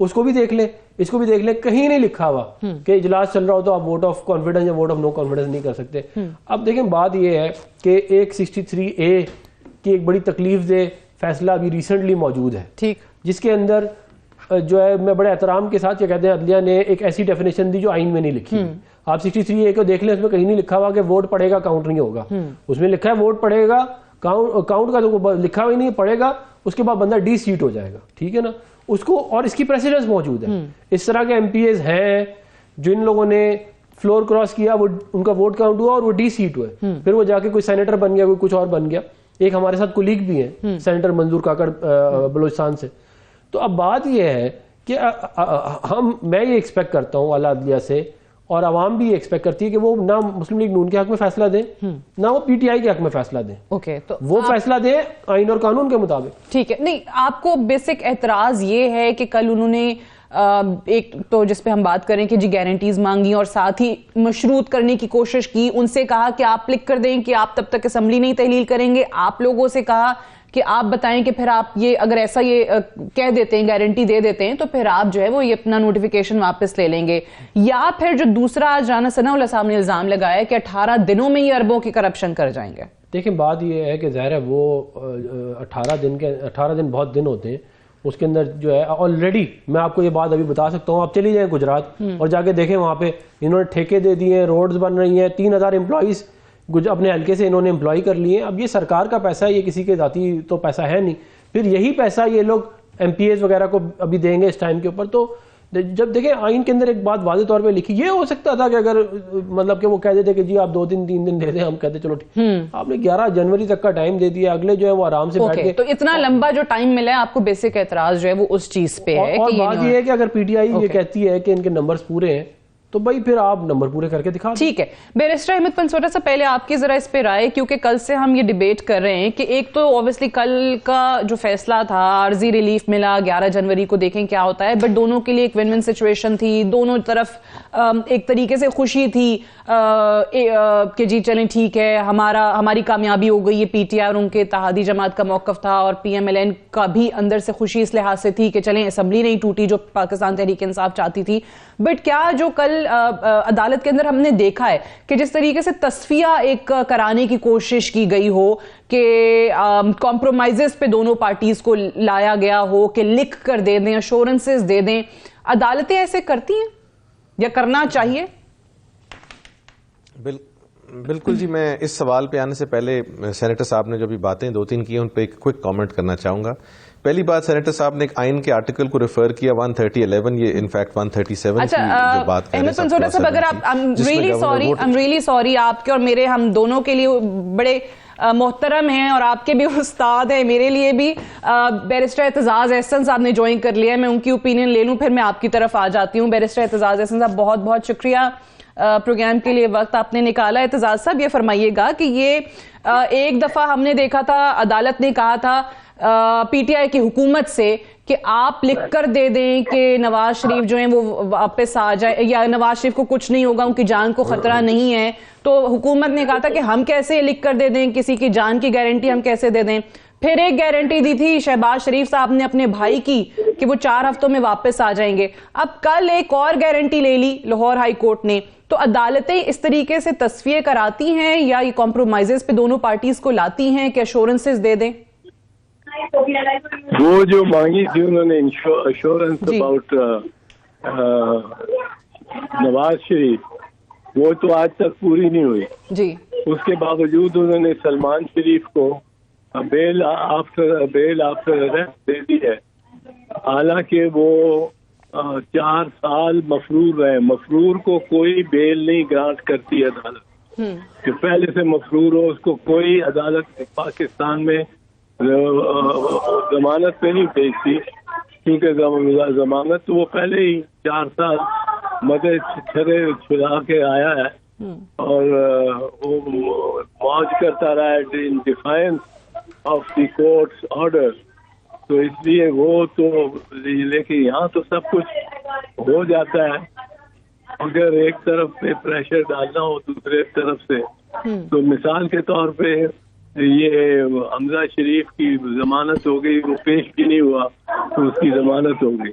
اس کو بھی دیکھ لیں, اس کو بھی دیکھ لیں, کہیں نہیں لکھا ہوا کہ اجلاس چل رہا ہو تو آپ ووٹ آف کانفیڈنس یا ووٹ آف نو کانفیڈنس نہیں کر سکتے. اب دیکھیں بات یہ ہے کہ ایک 63A کی ایک بڑی تکلیف دہ فیصلہ ابھی ریسنٹلی موجود ہے, ٹھیک, جس کے اندر جو ہے میں بڑے احترام کے ساتھ کیا کہتے ہیں عدلیہ نے ایک ایسی ڈیفینیشن دی جو آئین میں نہیں لکھی. آپ 63A کو دیکھ لیں, اس میں کہیں نہیں لکھا ہوا کہ ووٹ پڑے گا کاؤنٹ نہیں ہوگا. اس میں لکھا ہے ووٹ پڑے گا, کاؤنٹ کا تو لکھا ہوا ہی نہیں پڑے گا, اس کے بعد بندہ ڈی سیٹ ہو جائے گا, ٹھیک ہے نا. اس کو اور اس کی پریسیڈنس موجود ہے. اس طرح کے MPAs ہیں جن لوگوں نے فلور کراس کیا, وہ ان کا ووٹ کاؤنٹ ہوا اور وہ ڈی سیٹ ہوئے, پھر وہ جا کے کوئی سینیٹر بن گیا, کوئی کچھ اور بن گیا. ایک ہمارے ساتھ کولیگ بھی ہیں سینیٹر منظور کاکڑ بلوچستان سے. تو اب بات یہ ہے کہ میں یہ ایکسپیکٹ کرتا ہوں اعلیٰ عدلیہ سے, اور عوام بھی یہ ایکسپیکٹ کرتی ہے کہ وہ نہ مسلم لیگ نون کے حق میں فیصلہ دیں, نہ وہ PTI کے حق میں فیصلہ دیں. اوکے, تو وہ فیصلہ دیں آئین اور قانون کے مطابق. ٹھیک ہے. نہیں, آپ کو بیسک اعتراض یہ ہے کہ کل انہوں نے ایک تو جس پہ ہم بات کریں کہ جی گارنٹیز مانگی اور ساتھ ہی مشروط کرنے کی کوشش کی, ان سے کہا کہ آپ لکھ کر دیں کہ آپ تب تک اسمبلی نہیں تحلیل کریں گے. آپ لوگوں سے کہا کہ آپ بتائیں کہ پھر آپ یہ اگر ایسا یہ کہہ دیتے ہیں, گارنٹی دے دیتے ہیں, تو پھر آپ جو ہے وہ یہ اپنا نوٹیفیکیشن واپس لے لیں گے. یا پھر جو دوسرا آج رانا ثناء اللہ صاحب نے الزام لگایا کہ 18 دنوں میں یہ اربوں کی کرپشن کر جائیں گے. دیکھیں بات یہ ہے کہ ظاہر ہے وہ 18 دن بہت دن ہوتے ہیں. اس کے اندر جو ہے آلریڈی میں آپ کو یہ بات ابھی بتا سکتا ہوں, آپ چلی جائیں گجرات اور جا کے دیکھیں, وہاں پہ انہوں نے ٹھیکے دے دیے ہیں, روڈز بن رہی ہیں, 3000 امپلائیز اپنے حلقے سے انہوں نے امپلائی کر لیے. اب یہ سرکار کا پیسہ ہے, یہ کسی کے ذاتی تو پیسہ ہے نہیں. پھر یہی پیسہ یہ لوگ MPAs وغیرہ کو ابھی دیں گے اس ٹائم کے اوپر. تو جب دیکھیں آئین کے اندر ایک بات واضح طور پہ لکھی, یہ ہو سکتا تھا کہ اگر مطلب کہ وہ کہہ دیتے کہ جی آپ 2 دن 3 دن دے دیں, ہم کہتے چلو ٹھیک. آپ نے 11 جنوری تک کا ٹائم دے دیا, اگلے جو ہے وہ آرام سے بیٹھ کے. تو اتنا لمبا جو ٹائم ملا ہے آپ کو, بیسک اعتراض جو ہے وہ اس چیز پہ ہے. اور بات یہ ہے کہ اگر PTI یہ کہتی ہے کہ ان کے نمبرز پورے ہیں تو بھائی پھر آپ نمبر پورے کر کے دکھا. ٹھیک ہے. بیرسٹر احمد پنسوٹا سے پہلے آپ کی ذرا اس پہ رائے, کیونکہ کل سے ہم یہ ڈیبیٹ کر رہے ہیں کہ ایک تو اوبیسلی کل کا جو فیصلہ تھا, عارضی ریلیف ملا 11 جنوری کو, دیکھیں کیا ہوتا ہے, بٹ دونوں کے لیے ایک ون ون سچویشن تھی. دونوں طرف ایک طریقے سے خوشی تھی کہ جی چلیں ٹھیک ہے, ہماری کامیابی ہو گئی. یہ PTI اور ان کے اتحادی جماعت کا موقف تھا, اور PMLN کا بھی اندر سے خوشی اس لحاظ سے تھی کہ چلیں اسمبلی نہیں ٹوٹی جو پاکستان تحریک انصاف چاہتی تھی. بٹ کیا جو کل عدالت کے اندر ہم نے دیکھا ہے کہ جس طریقے سے تصفیہ ایک کرانے کی کوشش کی گئی ہو, کہ کمپرومائزز پہ دونوں پارٹیز کو لایا گیا ہو کہ لکھ کر دے دیں, ایشورنسز دے دیں, عدالتیں ایسے کرتی ہیں یا کرنا چاہیے؟ بالکل جی. میں اس سوال پہ آنے سے پہلے سینیٹر صاحب نے جو بھی باتیں 2-3 کی ہیں ان پہ ایک کوئک کامنٹ کرنا چاہوں گا. پہلی بات, سینیٹر صاحب نے ایک آئین کے آرٹیکل کو ریفر کیا 130(11), یہ انفیکٹ 137 کی جو بات کر رہے ہیں. احمد پنسوٹا صاحب, اگر آپ I'm really sorry, آپ کے اور میرے, ہم دونوں کے لیے بڑے محترم ہیں اور آپ کے بھی استاد ہیں, میرے لیے بھی. بیرسٹر اعتزاز احسن صاحب نے جوائن کر لیا ہے, میں ان کی اوپینین لے لوں پھر میں آپ کی طرف آ جاتی ہوں. بیرسٹر اعتزاز احسن صاحب, بہت بہت شکریہ پروگرام کے لیے وقت آپ نے نکالا. اعتزاز صاحب یہ فرمائیے گا کہ یہ ایک دفعہ ہم نے دیکھا تھا, عدالت نے کہا تھا PTI کی حکومت سے کہ آپ لکھ کر دے دیں کہ نواز شریف جو ہیں وہ واپس آ جائے, یا نواز شریف کو کچھ نہیں ہوگا, ان کی جان کو خطرہ نہیں ہے. تو حکومت نے کہا تھا کہ ہم کیسے لکھ کر دے دیں, کسی کی جان کی گارنٹی ہم کیسے دے دیں. پھر ایک گارنٹی دی تھی شہباز شریف صاحب نے اپنے بھائی کی کہ وہ 4 ہفتوں میں واپس آ جائیں گے. اب کل ایک اور گارنٹی لے لی لاہور ہائی کورٹ نے. تو عدالتیں اس طریقے سے تصفیے کراتی ہیں یا یہ کمپرومائزز پہ دونوں پارٹیز کو لاتی ہیں کہ ایشورنسز دے دیں؟ وہ جو مانگی تھی انہوں نے ایشورنس اباؤٹ نواز شریف, وہ تو آج تک پوری نہیں ہوئی جی. اس کے باوجود انہوں نے سلمان شریف کو بیل آفٹر ارسٹ دے دی ہے, حالانکہ وہ 4 سال مفرور رہے. مفرور کو کوئی بیل نہیں گرانٹ کرتی عدالت, کہ پہلے سے مفرور ہو اس کو کوئی عدالت پاکستان میں ضمانت پہ نہیں بھیجتی, کیونکہ ضمانت تو وہ پہلے ہی 4 سال مدد چھڑا کے آیا ہے اور وہ موج کرتا رہا ہے in defiance of the court's order. تو اس لیے وہ تو, لیکن یہاں تو سب کچھ ہو جاتا ہے. اگر ایک طرف پہ پریشر ڈالنا ہو دوسرے طرف سے, تو مثال کے طور پہ یہ حمزہ شریف کی ضمانت ہو گئی, وہ پیش بھی نہیں ہوا تو اس کی ضمانت ہو گئی.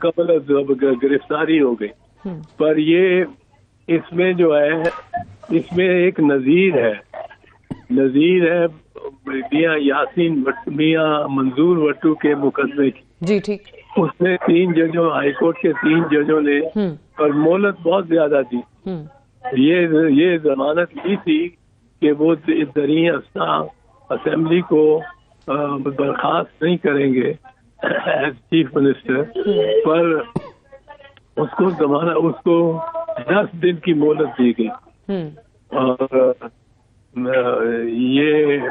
قبل گرفتاری ہو گئی. پر یہ اس میں جو ہے اس میں ایک نظیر ہے میاں یاسین میاں منظور وٹو کے مقدمے کی. جی ٹھیک. اس میں 3 ججوں ہائی کورٹ کے 3 ججوں نے اور مہلت بہت زیادہ تھی. یہ ضمانت لی تھی کہ وہ دریں اسمبلی کو برخاست نہیں کریں گے ایز چیف منسٹر, پر اس کو 10 دن کی مہلت دی گئی. اور یہ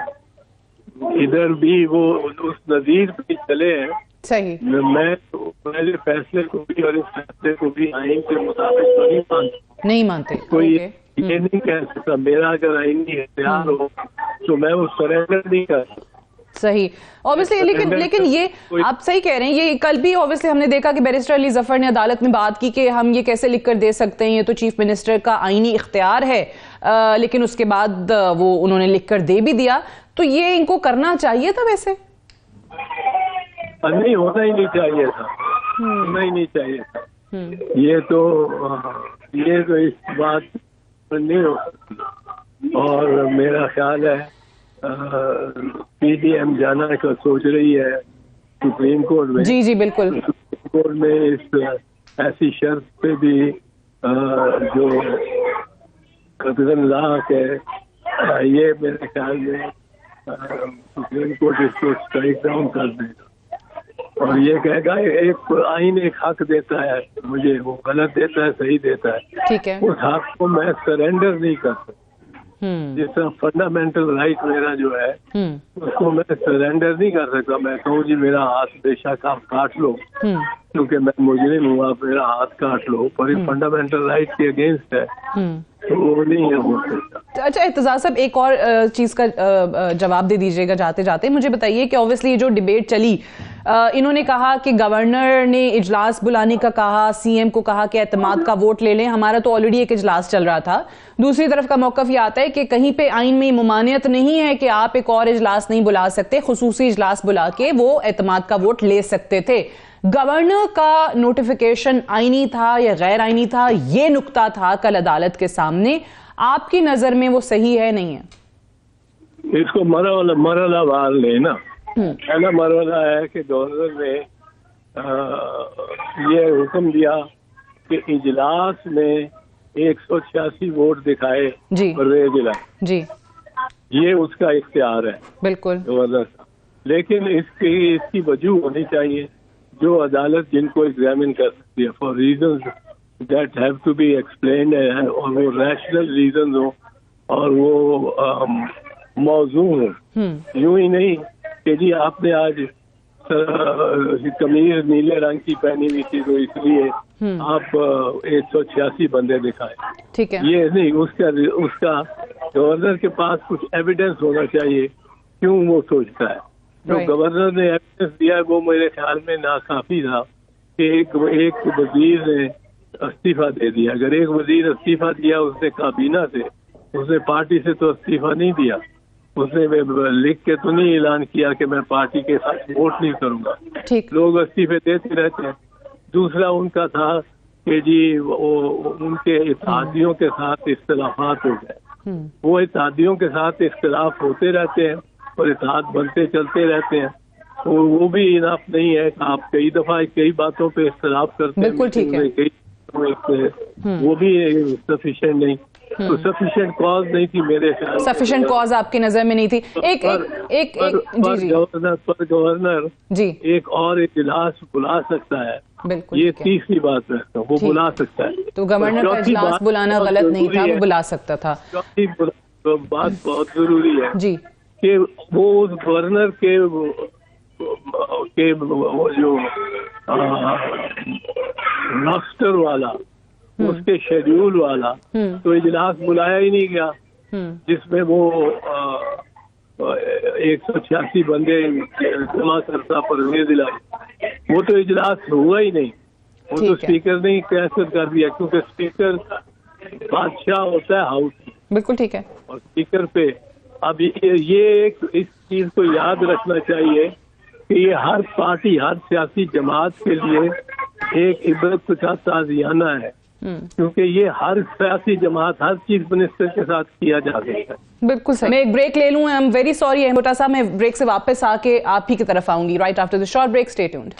ادھر بھی وہ اس نظیر پہ چلے ہیں. صحیح. میں پہلے فیصلے کو بھی اور اس فیصلے کو بھی آئین کے مطابق تو نہیں مانتا. کوئی یہ نہیں کہہ سکتا میرا اگر آئینی اختیار ہو تو میں وہ سرینڈر نہیں کر سکتا. صحیح. اوبیسلی لیکن یہ آپ صحیح کہہ رہے ہیں. یہ کل بھی اوبیسلی ہم نے دیکھا کہ بیرسٹر علی ظفر نے عدالت میں بات کی کہ ہم یہ کیسے لکھ کر دے سکتے ہیں, یہ تو چیف منسٹر کا آئینی اختیار ہے, لیکن اس کے بعد وہ انہوں نے لکھ کر دے بھی دیا. تو یہ ان کو کرنا چاہیے تھا ویسے؟ نہیں, ہونا ہی نہیں چاہیے تھا, ہونا ہی نہیں چاہیے تھا. یہ تو اس بات پر نہیں ہو سکتی. اور میرا خیال ہے پی ڈی ایم جانا کا سوچ رہی ہے سپریم کورٹ میں. جی جی بالکل. سپریم کورٹ میں اس ایسی شرط پہ بھی جو قدرن لاحق ہے, یہ میرے خیال میں سپریم کورٹ اس کو اسٹرائک ڈاؤن کر دے گا اور یہ کہے گا ایک آئین ایک حق دیتا ہے مجھے, وہ غلط دیتا ہے صحیح دیتا ہے, ٹھیک ہے, اس حق کو میں سرینڈر نہیں کر سکتا. جس طرح فنڈامنٹل رائٹ میرا جو ہے اس کو میں سرینڈر نہیں کر سکتا. میں کہوں جی میرا ہاتھ بے شک آپ کاٹ لو کیونکہ میں مجرم ہوں, آپ میرا ہاتھ کاٹ لو, پر یہ فنڈامنٹل رائٹ کے اگینسٹ ہے تو وہ نہیں ہو سکتا. اچھا اعتزاز صاحب, ایک اور چیز کا جواب دے دیجیے گا جاتے جاتے. مجھے بتائیے کہ اوبیسلی جو ڈیبیٹ چلی, انہوں نے کہا کہ گورنر نے اجلاس بلانے کا کہا, سی ایم کو کہا کہ اعتماد کا ووٹ لے لیں. ہمارا تو آلریڈی ایک اجلاس چل رہا تھا. دوسری طرف کا موقف یہ آتا ہے کہ کہیں پہ آئین میں ممانعت نہیں ہے کہ آپ ایک اور اجلاس نہیں بلا سکتے, خصوصی اجلاس بلا کے وہ اعتماد کا ووٹ لے سکتے تھے. گورنر کا نوٹیفیکیشن آئینی تھا یا غیر آئینی تھا, یہ نقطہ تھا کل عدالت کے سامنے. آپ کی نظر میں وہ صحیح ہے نہیں ہے؟ اس کو مرحلہ وار لینا. پہلا مرحلہ ہے کہ گورنر نے یہ حکم دیا کہ اجلاس میں 186 ووٹ دکھائے جی پرویز الہی, جی یہ اس کا اختیار ہے بالکل گورنر صاحب. لیکن اس کی وجہ ہونی چاہیے جو عدالت جن کو ایگزامن کر سکتی ہے for reasons that have to be explained, اور وہ ریشنل ریزنز ہوں اور وہ موضوع ہوں. یوں ہی نہیں کہ جی آپ نے آج قمیض نیلے رنگ کی پہنی ہوئی تھی تو اس لیے آپ 186 بندے دکھائے. ٹھیک ہے, یہ نہیں, اس کا گورنر کے پاس کچھ ایویڈنس ہونا چاہیے کیوں وہ سوچتا ہے. جو گورنر نے ایویڈنس دیا وہ میرے خیال میں ناکافی تھا کہ ایک وزیر نے استعفیٰ دے دیا. اگر ایک وزیر استعفیٰ دیا اس نے کابینہ سے, اس نے پارٹی سے تو استعفیٰ نہیں دیا, اس نے لکھ کے تو نہیں اعلان کیا کہ میں پارٹی کے ساتھ ووٹ نہیں کروں گا. لوگ استعفے دیتے رہتے ہیں. دوسرا ان کا تھا کہ جی ان کے اتحادیوں کے ساتھ اختلافات ہو گئے. وہ اتحادیوں کے ساتھ اختلاف ہوتے رہتے ہیں اور اتحاد بنتے چلتے رہتے ہیں. وہ بھی انف نہیں ہے کہ آپ کئی دفعہ کئی باتوں پہ اختلاف کرتے ہیں, بالکل ٹھیک ہے, وہ بھی سفیشینٹ نہیں. تو سفیشینٹ کاز نہیں تھی میرے خیال, سفیشینٹ کاز آپ کی نظر میں نہیں تھی. گورنر جی ایک اور اجلاس بلا سکتا ہے, بالکل, یہ تیسری بات رکھتا ہوں, وہ بلا سکتا ہے. تو گورنر کا اجلاس بلانا غلط نہیں تھا, وہ بلا سکتا تھا. چوتھی بات بہت ضروری ہے جی کہ وہ اس گورنر کے جو راسٹر والا, اس کے شیڈیول والا تو اجلاس بلایا ہی نہیں گیا جس میں وہ 186 بندے جمع کرتا پرویز الہی. وہ تو اجلاس ہوا ہی نہیں, وہ تو اسپیکر نے کیسر کر دیا کیونکہ اسپیکر بادشاہ ہوتا ہے ہاؤس. بالکل ٹھیک ہے. اور اسپیکر پہ اب یہ اس چیز کو یاد رکھنا چاہیے کہ یہ ہر پارٹی ہر سیاسی جماعت کے لیے ایک عبرت کا تعزیانہ ہے، کیونکہ یہ ہر سیاسی جماعت ہر چیف منسٹر کے ساتھ کیا جا سکتا ہے. بالکل صحیح. میں ایک بریک لے لوں. I am very sorry Ahmad Bhatta sahib, میں بریک سے واپس آ کے آپ ہی کی طرف آؤں گی right after the short break. Stay tuned.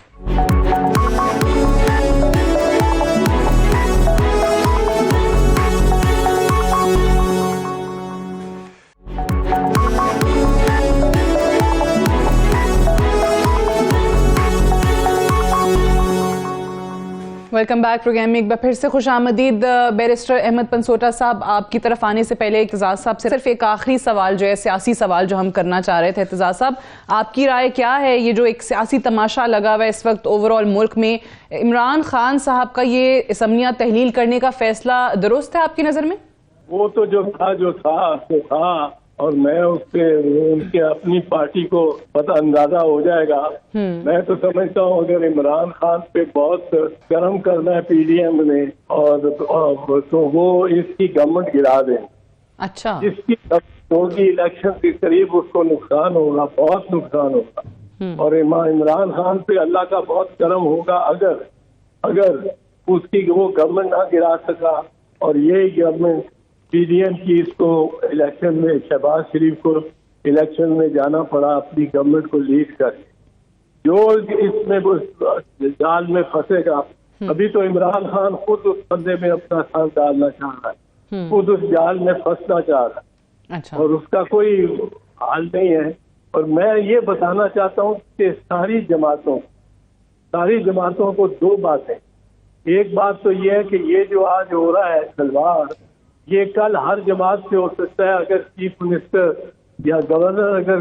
Welcome back programme میں ایک بار پھر سے خوش آمدید. بیرسٹر احمد پنسوٹا صاحب، آپ کی طرف آنے سے پہلے اعتزاز صاحب سے صرف ایک آخری سوال جو ہے سیاسی سوال جو ہم کرنا چاہ رہے تھے. اعتزاز صاحب، آپ کی رائے کیا ہے یہ جو ایک سیاسی تماشا لگا ہوا ہے اس وقت اوور آل ملک میں، عمران خان صاحب کا یہ اسمبلیاں تحلیل کرنے کا فیصلہ درست ہے آپ کی نظر میں؟ وہ تو جو تھا اور میں اس پہ ان کے اپنی پارٹی کو پتہ اندازہ ہو جائے گا. میں تو سمجھتا ہوں اگر عمران خان پہ بہت گرم کرنا ہے پی ڈی ایم نے اور تو وہ اس کی گورنمنٹ گرا دیں. اچھا. جس کی ہوگی الیکشن کے قریب اس کو نقصان ہوگا، بہت نقصان ہوگا. اور عمران خان پہ اللہ کا بہت کرم ہوگا اگر اس کی وہ گورنمنٹ نہ گرا سکا اور یہ گورنمنٹ پی ڈی ایم کی اس کو الیکشن میں شہباز شریف کو الیکشن میں جانا پڑا اپنی گورنمنٹ کو لیڈ کر کے. جو اس میں جال میں پھنسے گا، ابھی تو عمران خان خود اس بندے میں اپنا سر ڈالنا چاہ رہا ہے، خود اس جال میں پھنسنا چاہ رہا ہے. اچھا. اور اس کا کوئی حال نہیں ہے. اور میں یہ بتانا چاہتا ہوں کہ ساری جماعتوں کو دو باتیں. ایک بات تو یہ ہے کہ یہ جو آج ہو رہا ہے تلوار، یہ کل ہر جماعت سے ہو سکتا ہے. اگر چیف منسٹر یا گورنر، اگر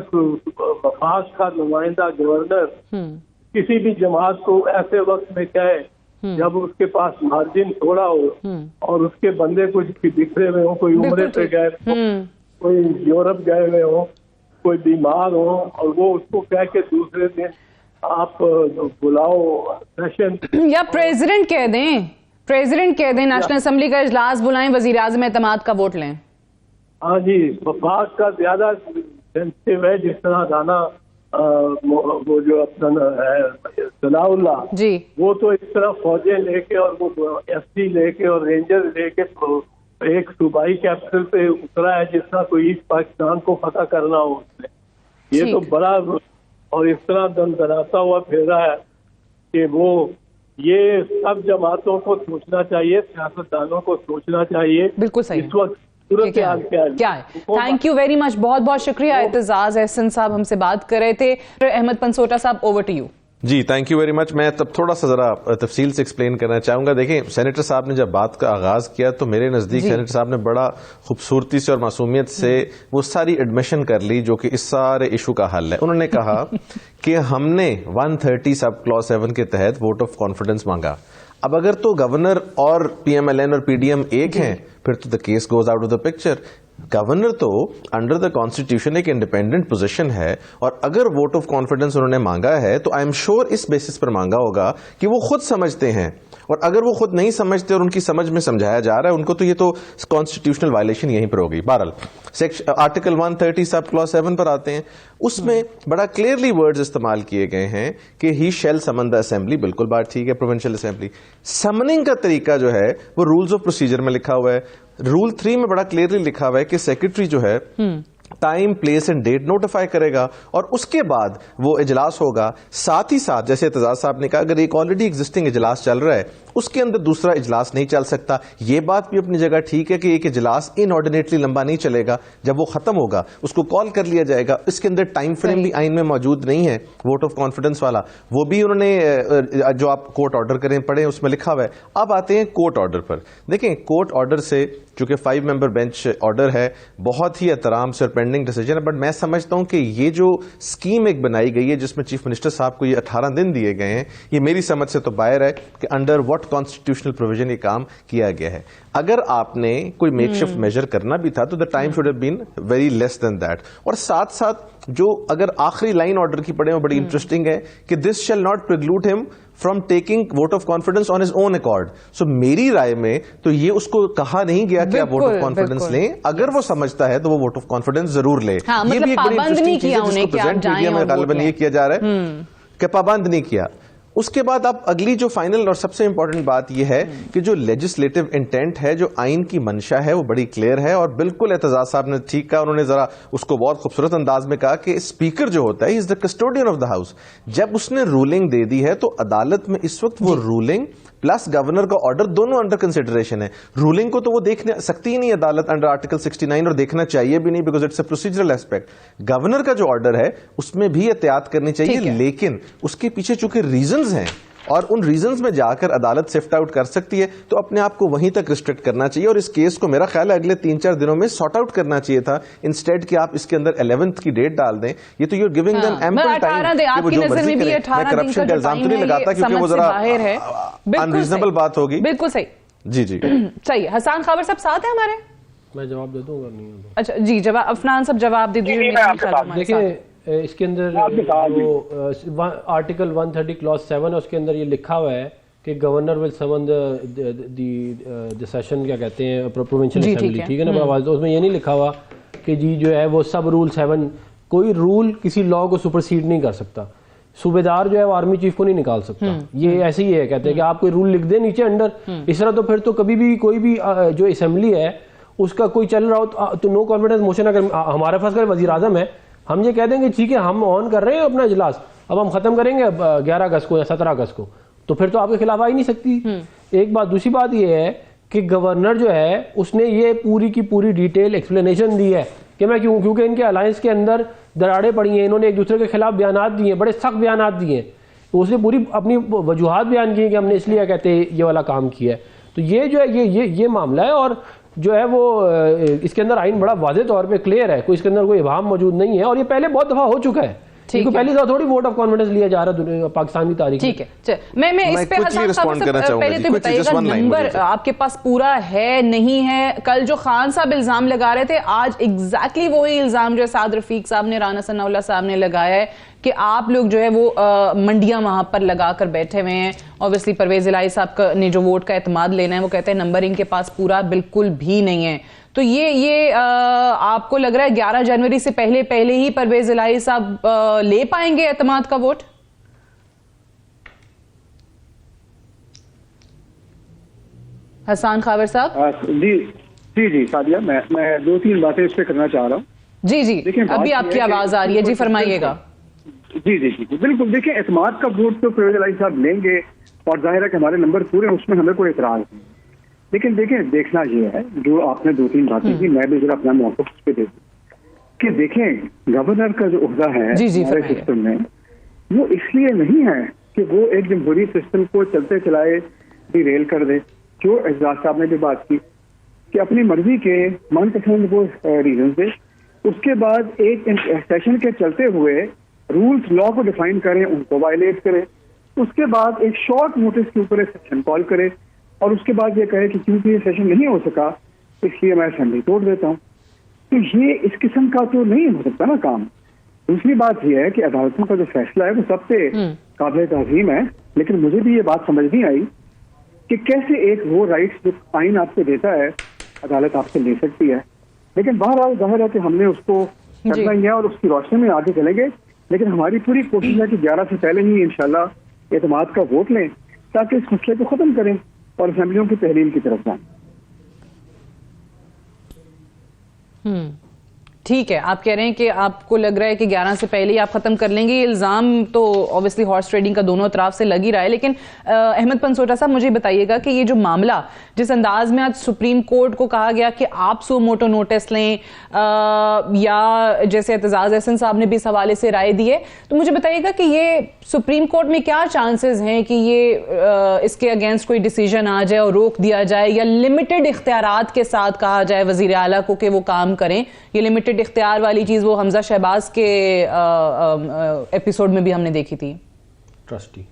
وفاق کا نمائندہ گورنر کسی بھی جماعت کو ایسے وقت میں کہے جب اس کے پاس مارجن تھوڑا ہو اور اس کے بندے کچھ بکھرے ہوئے ہوں، کوئی عمرے پہ گئے ہوں، کوئی یورپ گئے ہوئے ہوں، کوئی بیمار ہو، اور وہ اس کو کہہ کے دوسرے دن آپ بلاؤ سیشن، یا پریزیڈنٹ کہہ دیں نیشنل اسمبلی کا اجلاس بلائیں، وزیر اعظم اعتماد کا ووٹ لیں. ہاں جی، وفاق کا زیادہ سینسٹیو ہے. جس طرح رانا وہ جو اپنا ہے ثناء اللہ جی، وہ تو اس طرح فوجیں لے کے اور وہ ایف سی لے کے اور رینجر لے کے ایک صوبائی کیپٹل پہ اترا ہے جس طرح کوئی ایسٹ پاکستان کو فتح کرنا ہو اس نے. یہ تو بڑا اور اس طرح دندراتا ہوا پھیرا ہے کہ وہ یہ سب جماعتوں کو سوچنا چاہیے، سیاستدانوں کو سوچنا چاہیے. بالکل صحیح. اس وقت کیا ہے. تھینک یو ویری مچ. بہت بہت شکریہ. اعتزاز احسن صاحب ہم سے بات کر رہے تھے. احمد پنسوٹا صاحب، اوور ٹو یو. جی تھینک یو ویری مچ. میں تب تھوڑا سا ذرا تفصیل سے ایکسپلین کرنا چاہوں گا. دیکھیں، سینیٹر صاحب نے جب بات کا آغاز کیا تو میرے نزدیک سینیٹر صاحب نے بڑا خوبصورتی سے اور معصومیت سے وہ ساری ایڈمیشن کر لی جو کہ اس سارے ایشو کا حل ہے. انہوں نے کہا کہ ہم نے 130 سب کلاس 7 کے تحت ووٹ آف کانفیڈنس مانگا. اب اگر تو گورنر اور پی ایم ایل این اور پی ڈی ایم ایک ہیں پھر تو the case goes out of the picture. Governor تو انڈر دا کانسٹیٹیوشن ایک انڈیپینڈنٹ پوزیشن ہے، اور اگر ووٹ آف کانفیڈنس انہوں نے مانگا ہے تو آئی ایم شیور اس بیسس پر مانگا ہوگا کہ وہ خود سمجھتے ہیں. اور اگر وہ خود نہیں سمجھتے اور ان کی سمجھ میں سمجھایا جا رہا ہے ان کو، تو یہ تو کانسٹیٹیوشنل وائلیشن یہیں پر ہوگی. بہرحال آرٹیکل 130 سب کلاس 7 پر آتے ہیں. اس میں بڑا کلیئرلی ورڈز استعمال کیے گئے ہیں کہ ہی شیل سمن دا اسمبلی. بالکل بات ٹھیک ہے، پروونشل اسمبلی. سمننگ کا طریقہ جو ہے وہ رولز آف پروسیجر میں لکھا ہوا ہے. رول 3 میں بڑا کلیئرلی لکھا ہوا ہے کہ سیکرٹری جو ہے time, place and date notify کرے گا اور اس کے بعد وہ اجلاس ہوگا. ساتھ ہی ساتھ جیسے اعتزاز صاحب نے کہا اگر ایک آلریڈی ایگزسٹنگ اجلاس چل رہا ہے اس کے اندر دوسرا اجلاس نہیں چل سکتا. یہ بات بھی اپنی جگہ ٹھیک ہے کہ ایک اجلاس ان آرڈینیٹلی لمبا نہیں چلے گا. جب وہ ختم ہوگا اس کو کال کر لیا جائے گا. اس کے اندر ٹائم فریم بھی آئین میں موجود نہیں ہے ووٹ آف کانفیڈنس والا. وہ بھی انہوں نے جو آپ کورٹ آرڈر کریں پڑھیں اس میں لکھا ہوا ہے. اب آتے ہیں کورٹ آرڈر پر. دیکھیں کورٹ آرڈر سے چونکہ 5 ممبر بینچ آرڈر ہے بہت ہی احترام سے اور پینڈنگ ڈیسیجن ہے، بٹ میں سمجھتا ہوں کہ یہ جو اسکیم ایک بنائی گئی ہے جس میں چیف منسٹر صاحب کو یہ 18 دن دیے گئے ہیں، یہ میری سمجھ سے تو باہر ہے کہ انڈر واٹ کانسٹیٹیوشنل پروویژن یہ کام کیا گیا ہے. اگر آپ نے کوئی میک شفٹ میجر کرنا بھی تھا تو the time should have been very less than that. اور ساتھ ساتھ جو اگر آخری لائن آرڈر کی پڑھیں وہ بڑی انٹرسٹنگ ہے کہ this shall not preclude him from taking vote of confidence on his own accord. So میری رائے میں تو یہ اس کو کہا نہیں گیا کہ آپ ووٹ آف کانفیڈنس لیں. اگر وہ سمجھتا ہے تو وہ ووٹ آف کانفیڈنس ضرور لے. یہ بھی ایک بڑی انٹرسٹنگ چیز ہے جس کو پریزنٹ میڈیا میں غالباً یہ کیا جا رہا ہے کہ پابند نہیں کیا. اس کے بعد اب اگلی جو فائنل اور سب سے امپورٹنٹ بات یہ ہے کہ جو لیجسلیٹو انٹینٹ ہے, جو آئین کی منشا ہے, وہ بڑی کلیئر ہے. اور بالکل اعتزاز صاحب نے ٹھیک کہا, انہوں نے ذرا اس کو بہت خوبصورت انداز میں کہا کہ اسپیکر جو ہوتا ہے is the custodian of the house. جب اس نے رولنگ دے دی ہے تو عدالت میں اس وقت وہ رولنگ پلس گورنر کا آرڈر دونوں انڈر کنسیڈریشن ہے. رولنگ کو تو وہ دیکھ سکتی ہی نہیں عدالت انڈر آرٹیکل 69, اور دیکھنا چاہیے بھی نہیں, because it's a procedural aspect. Governor کا جو آرڈر ہے اس میں بھی احتیاط کرنی چاہیے, لیکن اس کے پیچھے چونکہ ریزنز ہیں اور ان ریزنز میں جا کر عدالت سفٹ آؤٹ کر سکتی ہے, تو اپنے آپ کو وہیں تک ریسٹرکٹ کرنا چاہیے. اور اس کیس کو میرا خیال ہے اگلے 3-4 دنوں میں سارٹ آؤٹ کرنا چاہیے تھا, انسٹیڈ کہ آپ اس کے اندر 11th کی ڈیٹ ڈال دیں. یہ تو you are giving them ample time کہ وہ جو مرضی کریں. میں کرپشن کا الزام تو نہیں لگاتا کیونکہ وہ ذرا انریزنیبل بات ہوگی. بالکل صحیح. جی جی چاہیے. حسان خاور صاحب ساتھ ہیں ہمارے؟ میں جواب دے دوں گا. نہیں اچھا جی, جواب افنان صاحب جواب دے دیجیے. دیکھیں اس کے اندر جو آرٹیکل 130 کلاس 7 ہے اس کے اندر یہ لکھا ہوا ہے کہ گورنر ول سمن دی سیشن, کیا کہتے ہیں, پروونشل اسمبلی, ٹھیک ہے نا. اس میں یہ نہیں لکھا ہوا کہ جی جو ہے وہ سب رول 7, کوئی رول کسی لا کو سپرسیڈ نہیں کر سکتا. صوبے دار جو ہے وہ آرمی چیف کو نہیں نکال سکتا. یہ ایسے ہی ہے, کہتے ہیں کہ آپ کوئی رول لکھ دیں نیچے انڈر, اس طرح تو پھر تو کبھی بھی کوئی بھی جو اسمبلی ہے اس کا کوئی چل رہا ہو تو نو کانفیڈنس موشن اگر ہمارے پاس وزیر اعظم ہے, ہم یہ کہہ دیں گے ٹھیک ہے ہم آن کر رہے ہیں اپنا اجلاس, اب ہم ختم کریں گے 11 اگست کو یا 17 اگست کو, تو پھر تو آپ کے خلاف آ ہی نہیں سکتی. ایک بات. دوسری بات یہ ہے کہ گورنر جو ہے اس نے یہ پوری کی پوری ڈیٹیل ایکسپلینیشن دی ہے کہ میں کیونکہ ان کے الائنس کے اندر دراڑیں پڑی ہیں, انہوں نے ایک دوسرے کے خلاف بیانات دیے ہیں, بڑے سخت بیانات دیے ہیں, تو اس نے پوری اپنی وجوہات بیان کی ہیں کہ ہم نے اس لیے کہتے ہیں یہ والا کام کیا ہے. تو یہ جو ہے یہ معاملہ ہے, اور جو ہے وہ اس کے اندر آئین بڑا واضح طور پہ کلیئر ہے, کوئی اس کے اندر کوئی ابہام موجود نہیں ہے, اور یہ پہلے بہت دفعہ ہو چکا ہے. کیونکہ پہلی دفعہ تھوڑی ووٹ آف کانفیڈنس لیا جا رہا ہے پاکستان کی تاریخ. ٹھیک ہے, میں اس پہ حسان صاحب سے پہلے تو بتائیے گا نمبر آپ کے پاس پورا ہے نہیں ہے. کل جو خان صاحب الزام لگا رہے تھے, آج ایگزیکٹلی وہی الزام جو سعد رفیق صاحب نے, رانا ثناء اللہ صاحب نے لگایا ہے کہ آپ لوگ جو ہے وہ منڈیاں وہاں پر لگا کر بیٹھے ہوئے ہیں. اوبیسلی پرویز الہی صاحب نے جو ووٹ کا اعتماد لینا ہے وہ کہتے ہیں نمبر ان کے پاس پورا بالکل بھی نہیں ہے. تو یہ آپ کو لگ رہا ہے 11 جنوری سے پہلے ہی پرویز الہی صاحب لے پائیں گے اعتماد کا ووٹ؟ حسان خاور صاحب. جی سعدیہ, میں 2-3 باتیں اس پہ کرنا چاہ رہا ہوں. جی ابھی آپ کی آواز آ رہی ہے, جی فرمائیے گا. جی بالکل. دیکھیں اعتماد کا ووٹ تو پرویز الہی صاحب لیں گے, اور ظاہر ہے کہ ہمارے نمبر پورے, اس میں ہمیں کوئی اعتراض نہیں. لیکن دیکھیں دیکھنا یہ ہے, جو آپ نے 2-3 باتیں کی, میں بھی ذرا اپنا موقف اس پہ دے دوں کہ دیکھیں گورنر کا جو عہدہ ہے ہمارے سسٹم میں, وہ اس لیے نہیں ہے کہ وہ ایک جمہوری سسٹم کو چلتے چلائے ڈی ریل کر دے, جو اعزاز صاحب نے بھی بات کی کہ اپنی مرضی کے من پسند وہ ریزن دے, اس کے بعد ایک سیشن کے چلتے ہوئے رولز لا کو ڈیفائن کریں, ان کو وائلیٹ کرے, اس کے بعد ایک شارٹ نوٹس کے اوپر ایک سیشن کال کرے, اور اس کے بعد یہ کہے کہ کیونکہ یہ سیشن نہیں ہو سکا اس لیے میں اسمبلی توڑ دیتا ہوں. تو یہ اس قسم کا تو نہیں ہو سکتا نا کام. دوسری بات یہ ہے کہ عدالتوں کا جو فیصلہ ہے وہ سب سے قابل تعظیم ہے, لیکن مجھے بھی یہ بات سمجھ نہیں آئی کہ کیسے ایک وہ رائٹس جو آئین آپ کو دیتا ہے عدالت آپ سے لے سکتی ہے. لیکن بہرحال ظاہر ہے کہ ہم نے اس کو کرنا ہی ہے اور اس کی روشنی میں آگے چلیں گے, لیکن ہماری پوری کوشش ہے کہ 11 سے پہلے ہی انشاءاللہ اعتماد کا ووٹ لیں تاکہ اس مسئلے کو ختم کریں اور اسمبلیوں کی تحلیل کی طرف جائیں. ٹھیک ہے, آپ کہہ رہے ہیں کہ آپ کو لگ رہا ہے کہ 11 سے پہلے ہی آپ ختم کر لیں گے. یہ الزام تو اوبیسلی ہارس ٹریڈنگ کا دونوں اطراف سے لگ ہی رہا ہے, لیکن احمد پنسوٹا صاحب مجھے بتائیے گا کہ یہ جو معاملہ جس انداز میں آج سپریم کورٹ کو کہا گیا کہ آپ سو موٹو نوٹس لیں, یا جیسے اعتزاز احسن صاحب نے بھی اس حوالے سے رائے دی ہے, تو مجھے بتائیے گا کہ یہ سپریم کورٹ میں کیا چانسز ہیں کہ یہ اس کے اگینسٹ کوئی ڈیسیجن آ جائے اور روک دیا جائے, یا لمیٹڈ اختیارات کے ساتھ کہا جائے وزیر اعلیٰ کو کہ وہ کام کریں. یہ لمیٹڈ اختیار والی چیز وہ حمزہ شہباز کے ایپیسوڈ میں بھی ہم نے دیکھی تھی. ٹرسٹی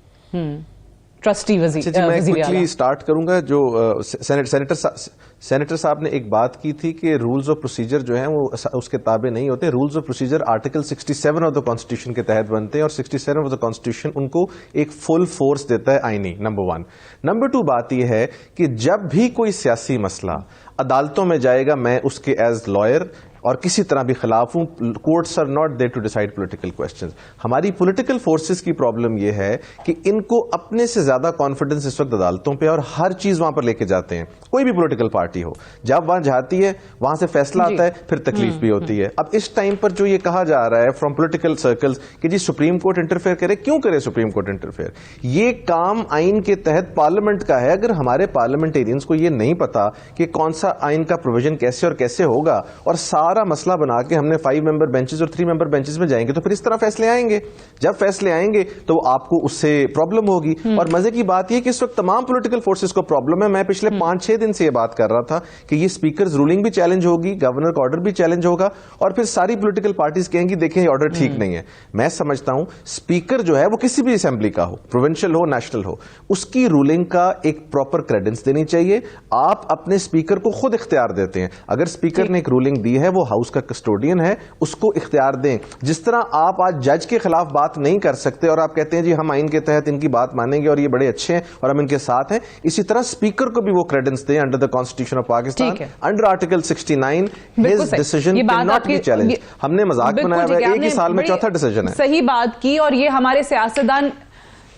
وزیر اسٹارٹ کروں گا. جو سینیٹر صاحب نے ایک بات کی تھی کہ رولز آف پروسیجر جو ہیں وہ اس کے تابع نہیں ہوتے. Rules of procedure article 67 of the constitution کے تحت بنتے ہیں, اور 67 آف دا کانسٹیٹیوشن ان کو ایک فل فورس دیتا ہے آئینی. نمبر 1. نمبر 2 بات یہ ہے کہ جب بھی کوئی سیاسی مسئلہ عدالتوں میں جائے گا, میں اس کے ایز لائر اور کسی طرح بھی خلاف ہوں. Courts are not there to decide political questions. ہماری پولیٹیکل فورسز کی پرابلم یہ ہے کہ ان کو اپنے سے زیادہ کانفیڈنس اس وقت عدالتوں پہ اور ہر چیز وہاں پر لے کے جاتے ہیں. کوئی بھی پولیٹیکل پارٹی ہو, جب وہاں جاتی ہے وہاں سے فیصلہ آتا ہے, پھر تکلیف بھی ہوتی ہے. اب اس ٹائم پر جو یہ کہا جا رہا ہے فرام پولیٹیکل سرکلز کہ جی سپریم کورٹ انٹرفیئر کرے, کیوں کرے سپریم کورٹ انٹرفیئر؟ یہ کام آئین کے تحت پارلیمنٹ کا ہے. اگر ہمارے پارلیمنٹیرینز کو یہ نہیں پتا کہ کون سا آئین کا پروویژن کیسے اور کیسے ہوگا, اور سارا مسئلہ بنا کے ہم نے 5 ممبر بینچز اور 3 ممبر بینچز میں جائیں گے, تو پھر اس طرح فیصلے آئیں گے. جب فیصلے آئیں گے تو آپ کو اس سے پرابلم ہوگی. اور مزے کی بات یہ کہ اس وقت تمام پولیٹیکل فورسز کو پرابلم ہے. میں پچھلے 5-6 دن سے یہ بات کر رہا تھا کہ یہ اسپیکرز رولنگ بھی چیلنج ہوگی, گورنر کا آرڈر بھی چیلنج ہوگا, اور پھر ساری پولیٹیکل پارٹیز کہیں گی دیکھیں یہ آرڈر ٹھیک نہیں ہے. میں سمجھتا ہوں اسپیکر جو ہے وہ کسی بھی اسمبلی کا ہو, پروونشل ہو, نیشنل ہو, اس کی رولنگ کا ایک پراپر کریڈنس دینی چاہیے. آپ اپنے اسپیکر کو خود اختیار دیتے ہیں. اگر اسپیکر نے ایک رولنگ دی ہے, وہ ہاؤس کا کسٹوڈین ہے, اس کو اختیار دیں. جس طرح آپ آج جج کے خلاف بات نہیں کر سکتے اور آپ کہتے ہیں جی ہم آئین کے تحت ان کی بات مانیں گے اور یہ بڑے اچھے ہیں اور ہم ان کے ساتھ ہیں, اسی طرح اسپیکر کو بھی وہ کریڈنس دیں under the constitution of Pakistan, under article 69. his decision cannot be challenged. ہم نے مذاق بنایا ہوا ہے, ایک ہی سال میں چوتھا ڈیسیژن ہے. صحیح بات کی. اور یہ ہمارے سیاستدان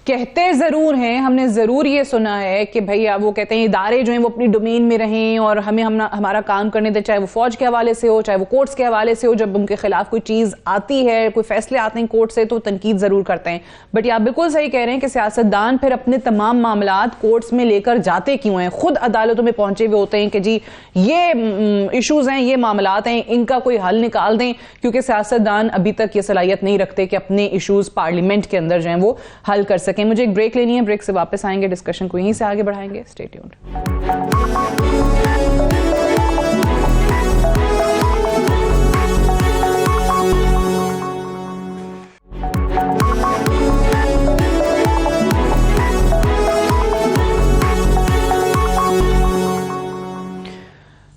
کہتے ضرور ہیں, ہم نے ضرور یہ سنا ہے کہ بھائی وہ کہتے ہیں ادارے جو ہیں وہ اپنی ڈومین میں رہیں اور ہمیں ہمارا کام کرنے دیں, چاہے وہ فوج کے حوالے سے ہو, چاہے وہ کورٹس کے حوالے سے ہو. جب ان کے خلاف کوئی چیز آتی ہے, کوئی فیصلے آتے ہیں کورٹ سے, تو تنقید ضرور کرتے ہیں. بٹ یہ آپ بالکل صحیح کہہ رہے ہیں کہ سیاستدان پھر اپنے تمام معاملات کورٹس میں لے کر جاتے کیوں ہیں؟ خود عدالتوں میں پہنچے ہوئے ہوتے ہیں کہ جی یہ ایشوز ہیں, یہ معاملات ہیں, ان کا کوئی حل نکال دیں, کیونکہ سیاستدان ابھی تک یہ صلاحیت نہیں رکھتے کہ اپنے ایشوز پارلیمنٹ کے اندر جو ہیں وہ حل کر سکیں. مجھے ایک بریک لینی ہے, بریک سے واپس آئیں گے, ڈسکشن کو یہیں سے آگے بڑھائیں گے. Stay tuned.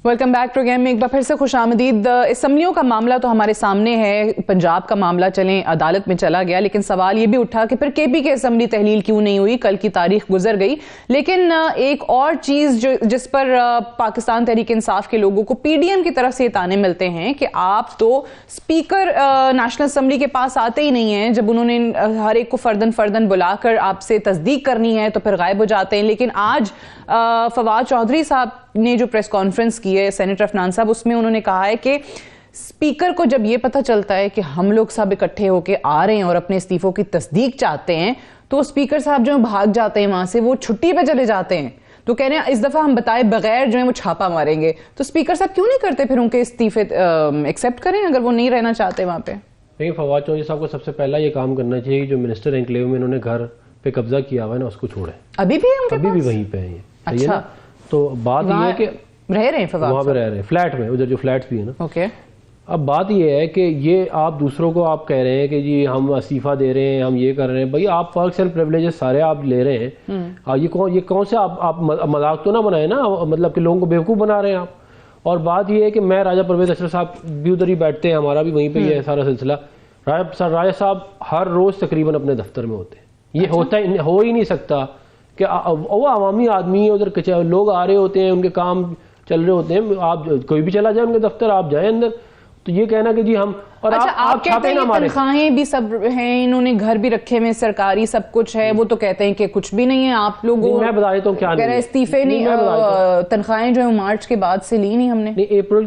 Welcome back programme میں ایک بار پھر سے خوش آمدید. اسمبلیوں کا معاملہ تو ہمارے سامنے ہے, پنجاب کا معاملہ چلیں عدالت میں چلا گیا, لیکن سوال یہ بھی اٹھا کہ پھر کے پی کے اسمبلی تحلیل کیوں نہیں ہوئی؟ کل کی تاریخ گزر گئی. لیکن ایک اور چیز جس پر پاکستان تحریک انصاف کے لوگوں کو پی ڈی ایم کی طرف سے تانے ملتے ہیں کہ آپ تو اسپیکر نیشنل اسمبلی کے پاس آتے ہی نہیں ہیں, جب انہوں نے ہر ایک کو فردن بلا کر آپ سے تصدیق کرنی ہے تو پھر غائب ہو جاتے ہیں. لیکن آج فواد چودھری صاحب نے جو پریس کانفرنس کی ہے, سینیٹر افنان صاحب, اس میں انہوں نے کہا ہے کہ اسپیکر کو جب یہ پتہ چلتا ہے کہ ہم لوگ سب اکٹھے ہو کے آ رہے ہیں اور اپنے استعفوں کی تصدیق چاہتے ہیں, تو اسپیکر صاحب جو بھاگ جاتے ہیں وہاں سے, وہ چھٹی پہ چلے جاتے ہیں. تو کہہ رہے ہیں اس دفعہ ہم بتائے بغیر جو ہے وہ چھاپا ماریں گے. تو اسپیکر صاحب کیوں نہیں کرتے پھر ان کے استعفے ایکسیپٹ کریں اگر وہ نہیں رہنا چاہتے وہاں پہ؟ نہیں, فواد چودھری صاحب کو سب سے پہلا یہ کام کرنا چاہیے, جو منسٹر انکلیو میں انہوں نے گھر پہ قبضہ کیا ہوا ہے نا, اس کو چھوڑیں. ابھی بھی وہیں پہ ہیں. اچھا, تو بات یہ ہے کہ رہ رہے ہیں وہاں پہ رہ رہے ہیں فلیٹ میں, ادھر جو فلیٹس بھی ہیں نا. اوکے. اب بات یہ ہے کہ یہ آپ دوسروں کو آپ کہہ رہے ہیں کہ جی ہم استعفیٰ دے رہے ہیں, ہم یہ کر رہے ہیں. بھائی آپ فرکس اینڈ پریولیجز سارے آپ لے رہے ہیں, یہ کون سے آپ مذاق تو نہ بنائیں نا, مطلب کہ لوگوں کو بیوقوف بنا رہے ہیں آپ. اور بات یہ ہے کہ میں راجہ پرویز اشرف صاحب بھی ادھر ہی بیٹھتے ہیں, ہمارا بھی وہیں پہ یہ ہے سارا سلسلہ. راجہ صاحب ہر روز تقریباً اپنے دفتر میں ہوتے ہیں. یہ ہو ہی نہیں سکتا کہ وہ عوامی آدمی ہے, ادھر لوگ آ رہے ہوتے ہیں, ان کے کام چل رہے ہوتے ہیں, آپ کوئی بھی چلا جائے ان کے دفتر, آپ جائیں اندر. تو یہ کہنا کہ جی ہم, اور آپ کہتے ہیں تنخواہیں بھی سب ہیں, انہوں نے گھر بھی رکھے میں سرکاری سب کچھ ہے, وہ تو کہتے ہیں کہ کچھ بھی نہیں ہے. آپ لوگوں میں بتا دیتا ہوں کیا کہہ رہے استعفے نہیں, تنخواہیں جو ہے مارچ کے بعد سے لی نہیں ہم نے. نہیں, اپریل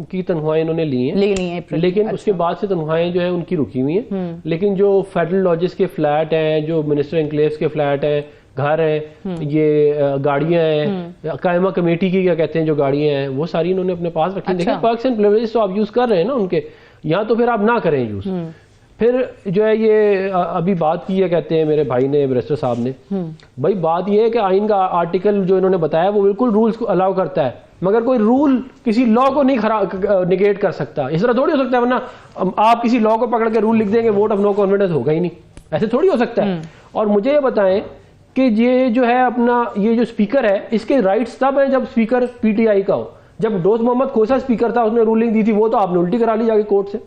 کی تنخواہیں انہوں نے لی ہیں, لیکن اس کے بعد سے تنخواہیں جو ہے ان کی رکی ہوئی ہیں. لیکن جو فیڈرل لاجز کے فلیٹ ہیں, جو منسٹر انکلیوز کے فلیٹ ہیں, گھر ہیں, یہ گاڑیاں ہیں, قائمہ کمیٹی کی کیا کہتے ہیں جو گاڑیاں ہیں, وہ ساری انہوں نے اپنے پاس رکھی. دیکھیں پرکس اینڈ پریولیجز تو آپ یوز کر رہے ہیں نا ان کے, یہاں تو پھر آپ نہ کریں یوز. پھر جو ہے یہ ابھی بات کی ہے کہتے ہیں میرے بھائی نے, بیرسٹر صاحب نے, بھائی بات یہ ہے کہ آئین کا آرٹیکل جو انہوں نے بتایا وہ بالکل رولز کو الاؤ کرتا ہے, مگر کوئی رول کسی لا کو نہیں نگیٹ کر سکتا. اس طرح تھوڑی ہو سکتا ہے, ورنہ آپ کسی لا کو پکڑ کے رول لکھ دیں گے ووٹ آف نو کانفیڈنس ہوگا ہی نہیں, ایسے تھوڑی ہو سکتا ہے. اور مجھے یہ بتائیں کہ یہ جو ہے اپنا یہ جو اسپیکر ہے, اس کے رائٹس تب ہیں جب اسپیکر پی ٹی آئی کا ہو. جب دوست محمد کھوسا اسپیکر تھا, اس نے رولنگ دی تھی, وہ تو آپ نے الٹی کرا لی جا کے کورٹ سے.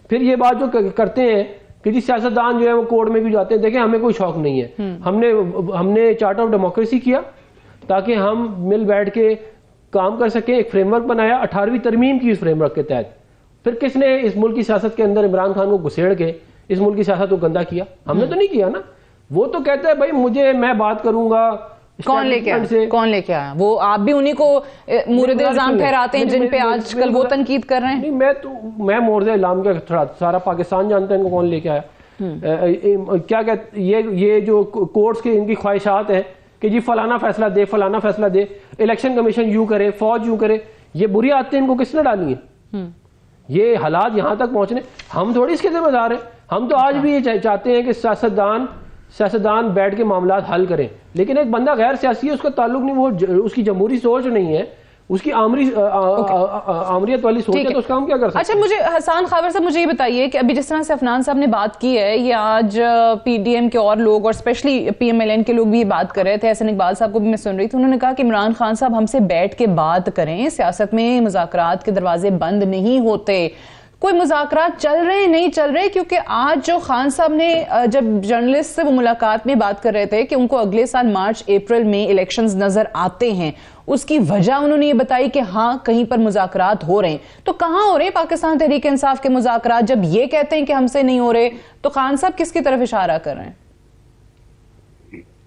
پھر یہ بات جو کرتے ہیں کہ جی سیاستدان جو ہے وہ کورٹ میں بھی جاتے ہیں, دیکھیں ہمیں کوئی شوق نہیں ہے. ہم نے چارٹر آف ڈیموکریسی کیا تاکہ ہم مل بیٹھ کے کام کر سکیں, ایک فریم ورک بنایا, 18ویں ترمیم کی اس فریم ورک کے تحت, پھر کس نے اس ملک کی سیاست کے اندر عمران خان کو گھسیڑ کے اس ملک کی سیاست کو گندا کیا؟ ہم نے تو نہیں کیا نا. وہ تو کہتا ہے بھائی میں بات کروں گا. کون لے کے آیا؟ وہ آپ بھی انہی کو مورد الزام ٹھہراتے ہیں جن پہ آج کل وہ تنقید کر رہے ہیں. میں مورد الزام کا سارا پاکستان جانتا ہے ان کو کون لے کے آیا. کیا کہتے یہ جو کورٹس کی ان کی خواہشات ہیں کہ جی فلانا فیصلہ دے, فلانا فیصلہ دے, الیکشن کمیشن یوں کرے, فوج یوں کرے, یہ بری عادتیں ان کو کس نے ڈالی ہیں؟ یہ حالات یہاں تک پہنچنے, ہم تھوڑی اس کے ذمہ دار ہیں. ہم تو آج بھی یہ چاہتے ہیں کہ سیاستدان بیٹھ کے معاملات حل کریں, لیکن ایک بندہ غیر سیاسی ہے, اس کا تعلق نہیں, وہ اس کی جمہوری سوچ نہیں ہے, اس کی آمریت والی سوچ ہے, تو اس کا ہم کیا کر سکتے ہیں؟ اچھا مجھے حسان خاور صاحب مجھے یہ بتائیے کہ ابھی جس طرح سے عفنان صاحب نے بات کی ہے, یہ آج پی ڈی ایم کے اور لوگ اور specially P M L N کے لوگ بھی یہ بات کر رہے تھے, احسن اقبال صاحب کو بھی میں سن رہی تھی, انہوں نے کہا کہ عمران خان صاحب ہم سے بیٹھ کے بات کریں, سیاست میں مذاکرات کے دروازے بند نہیں ہوتے. کوئی مذاکرات چل رہے ہیں نہیں چل رہے؟ کیونکہ آج جو خان صاحب نے جب جرنلسٹ سے وہ ملاقات میں بات کر رہے تھے کہ ان کو اگلے سال مارچ اپریل میں الیکشنز نظر آتے ہیں, اس کی وجہ انہوں نے یہ بتائی کہ ہاں کہیں پر مذاکرات ہو رہے ہیں. تو کہاں ہو رہے ہیں پاکستان تحریک انصاف کے مذاکرات؟ جب یہ کہتے ہیں کہ ہم سے نہیں ہو رہے, تو خان صاحب کس کی طرف اشارہ کر رہے ہیں؟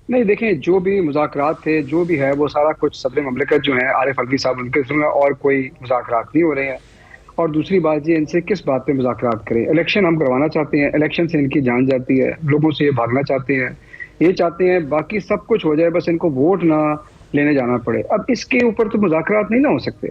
نہیں دیکھیں, جو بھی مذاکرات تھے جو بھی ہے وہ سارا کچھ صدر مملکت جو ہیں عارف الوی صاحب ان کے ذمہ, اور کوئی مذاکرات نہیں ہو رہے ہیں. اور دوسری بات یہ, ان سے کس بات پہ مذاکرات کریں؟ الیکشن ہم کروانا چاہتے ہیں, الیکشن سے ان کی جان جاتی ہے, لوگوں سے یہ بھاگنا چاہتے ہیں, یہ چاہتے ہیں باقی سب کچھ ہو جائے, بس ان کو ووٹ نہ لینے جانا پڑے. اب اس کے اوپر تو مذاکرات نہیں نہ ہو سکتے.